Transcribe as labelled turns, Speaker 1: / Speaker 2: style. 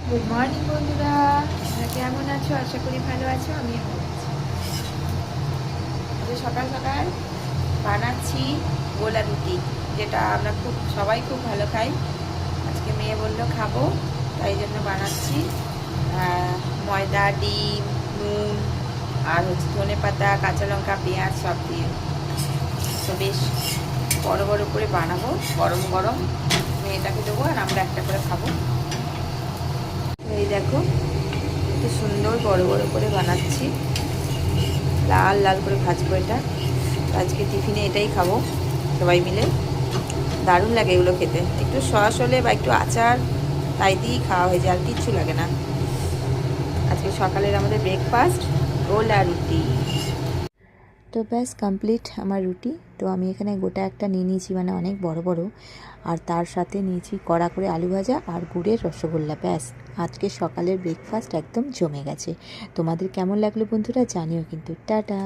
Speaker 1: Good morning বন্ধুরা, তোমরা কেমন আছো? আশা করি ভালো আছো। আমিও ভালো আছি। আজকে সকাল সকাল বানাচ্ছি গোলা রুটি, যেটা আমরা সবাই খুব ভালো খাই। আজকে মেয়ে বললো খাবো, তাই জন্য বানাচ্ছি। ময়দা, ডিম, নুন আর ধনে পাতা, কাঁচা লঙ্কা, পেঁয়াজ সব দিয়ে তো বেশ বড় বড় করে বানাবো। গরম গরম মেয়েটাকে দেবো আর আমরা একটা করে খাবো। এই দেখো, কত সুন্দর বড় বড় করে বানাচ্ছি, লাল লাল করে ভাজবো এটা। আজকে টিফিনে এটাই খাবো সবাই মিলে। দারুণ লাগে এগুলো খেতে, একটু সস হলে বা একটু আচার, তাই দিয়েই খাওয়া হয়ে যায়, আর কিচ্ছু লাগে না। আজকে সকালের আমাদের ব্রেকফাস্ট গোলা রুটি। তো ব্যাস কমপ্লিট আমার রুটি। তো আমি এখানে গোটা একটা নিয়ে নিয়েছি, মানে অনেক বড় বড়, আর তার সাথে নিয়েছি কড়া করে আলু ভাজা আর গুড়ের রসগোল্লা। ব্যাস, আজকে সকালের ব্রেকফাস্ট একদম জমে গেছে। তোমাদের কেমন লাগলো বন্ধুরা জানিও কিন্তু। টাটা।